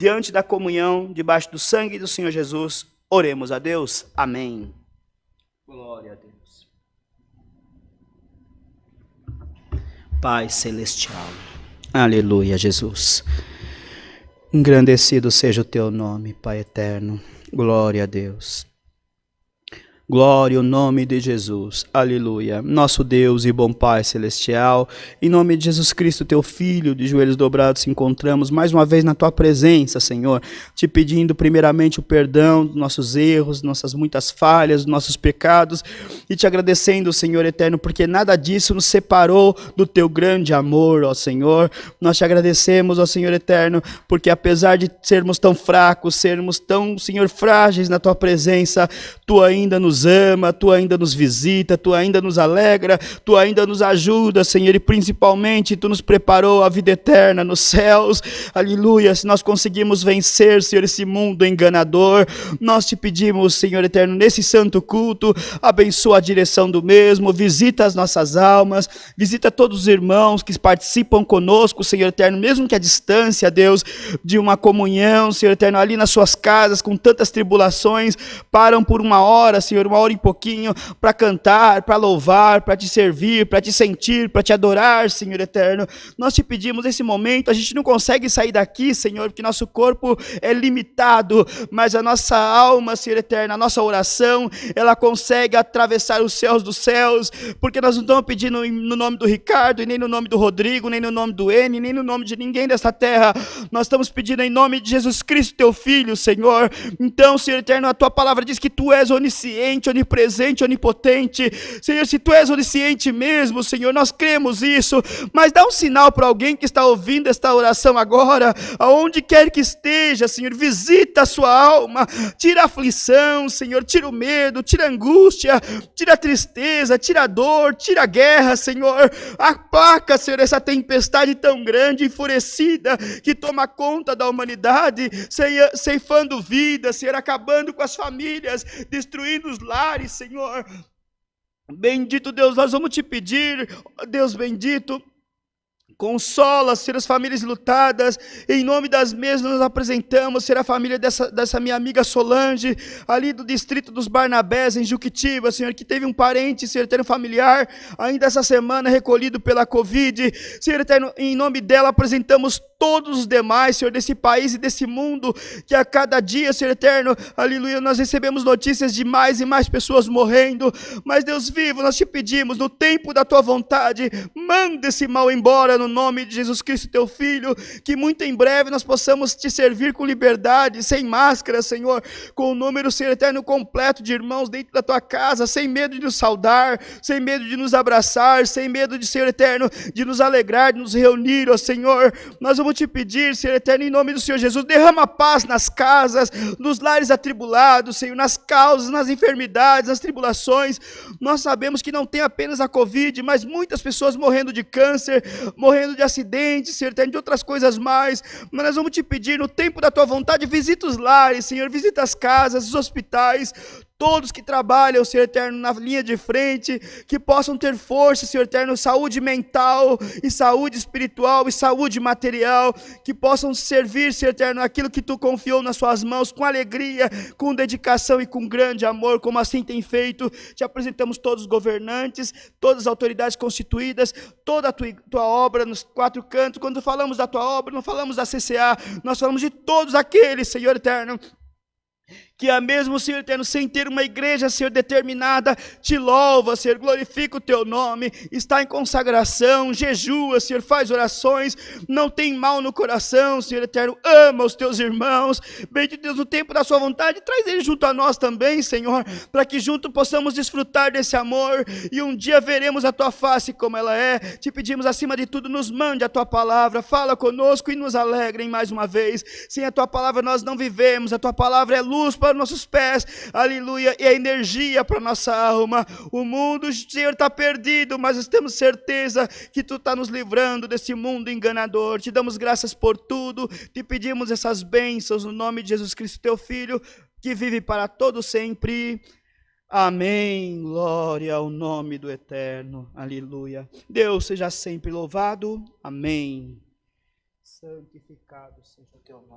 diante da comunhão, debaixo do sangue do Senhor Jesus, oremos a Deus. Amém. Glória a Deus. Pai celestial, aleluia, Jesus. Engrandecido seja o teu nome, Pai eterno. Glória a Deus. Glória ao nome de Jesus, aleluia. Nosso Deus e bom Pai celestial, em nome de Jesus Cristo, teu Filho, de joelhos dobrados, se encontramos mais uma vez na tua presença, Senhor, te pedindo primeiramente o perdão dos nossos erros, nossas muitas falhas, dos nossos pecados, e te agradecendo, Senhor eterno, porque nada disso nos separou do teu grande amor, ó Senhor. Nós te agradecemos, ó Senhor eterno, porque apesar de sermos tão fracos, sermos tão, Senhor, frágeis na tua presença, tu ainda nos ama, tu ainda nos visita, tu ainda nos alegra, tu ainda nos ajuda, Senhor, e principalmente tu nos preparou a vida eterna nos céus, aleluia. Se nós conseguimos vencer, Senhor, esse mundo enganador, nós te pedimos, Senhor eterno, nesse santo culto, abençoa a direção do mesmo, visita as nossas almas, visita todos os irmãos que participam conosco, Senhor eterno, mesmo que a distância, Deus, de uma comunhão, Senhor eterno, ali nas suas casas, com tantas tribulações, param por uma hora, Senhor, uma hora e pouquinho, para cantar, para louvar, para te servir, para te sentir, para te adorar, Senhor eterno. Nós te pedimos nesse momento, a gente não consegue sair daqui, Senhor, porque nosso corpo é limitado, mas a nossa alma, Senhor eterno, a nossa oração, ela consegue atravessar os céus dos céus, porque nós não estamos pedindo no nome do Ricardo, e nem no nome do Rodrigo, nem no nome do N, nem no nome de ninguém dessa terra, nós estamos pedindo em nome de Jesus Cristo, teu Filho, Senhor. Então, Senhor eterno, a tua palavra diz que tu és onisciente, onipresente, onipotente. Senhor, se tu és onisciente mesmo, Senhor, nós cremos isso, mas dá um sinal para alguém que está ouvindo esta oração agora, aonde quer que esteja, Senhor, visita a sua alma, tira a aflição, Senhor, tira o medo, tira a angústia, tira a tristeza, tira a dor, tira a guerra, Senhor, aplaca, Senhor, essa tempestade tão grande, enfurecida, que toma conta da humanidade, ceifando vidas, Senhor, acabando com as famílias, destruindo os lares, Senhor. Bendito Deus, nós vamos te pedir, Deus bendito, consola, Senhor, as famílias lutadas, em nome das mesmas nós apresentamos, Senhor, a família dessa minha amiga Solange, ali do distrito dos Barnabés, em Juquitiba, Senhor, que teve um parente, Senhor eterno, familiar, ainda essa semana recolhido pela Covid, Senhor eterno, em nome dela apresentamos todos os demais, Senhor, desse país e desse mundo, que a cada dia, Senhor eterno, aleluia, nós recebemos notícias de mais e mais pessoas morrendo, mas Deus vivo, nós te pedimos, no tempo da tua vontade, manda esse mal embora, no nome de Jesus Cristo, teu Filho, que muito em breve nós possamos te servir com liberdade, sem máscara, Senhor, com o número, Senhor eterno, completo de irmãos dentro da tua casa, sem medo de nos saudar, sem medo de nos abraçar, sem medo de, Senhor eterno, de nos alegrar, de nos reunir, ó Senhor. Nós vamos te pedir, Senhor eterno, em nome do Senhor Jesus, derrama paz nas casas, nos lares atribulados, Senhor, nas causas, nas enfermidades, nas tribulações. Nós sabemos que não tem apenas a Covid, mas muitas pessoas morrendo de câncer, morrendo de acidentes, Senhor eterno, de outras coisas mais, mas nós vamos te pedir, no tempo da tua vontade, visita os lares, Senhor, visita as casas, os hospitais, todos que trabalham, Senhor eterno, na linha de frente, que possam ter força, Senhor eterno, saúde mental, e saúde espiritual, e saúde material, que possam servir, Senhor eterno, aquilo que tu confiou nas suas mãos, com alegria, com dedicação e com grande amor, como assim tem feito. Te apresentamos todos os governantes, todas as autoridades constituídas, toda a tua obra nos quatro cantos. Quando falamos da tua obra, não falamos da CCA, nós falamos de todos aqueles, Senhor eterno, que é mesmo, Senhor eterno, sem ter uma igreja, Senhor, determinada, te louva, Senhor, glorifica o teu nome, está em consagração, jejua, Senhor, faz orações, não tem mal no coração, Senhor eterno, ama os teus irmãos, bendito Deus, no tempo da sua vontade, traz ele junto a nós também, Senhor, para que junto possamos desfrutar desse amor, e um dia veremos a tua face como ela é. Te pedimos acima de tudo, nos mande a tua palavra, fala conosco e nos alegrem mais uma vez. Sem a tua palavra nós não vivemos, a tua palavra é luz para nossos pés, aleluia, e a energia para nossa alma. O mundo, Senhor, está perdido, mas nós temos certeza que tu está nos livrando desse mundo enganador. Te damos graças por tudo, te pedimos essas bênçãos no nome de Jesus Cristo, teu Filho, que vive para todo sempre. Amém, glória ao nome do Eterno, aleluia. Deus seja sempre louvado, amém. Santificado seja o teu nome.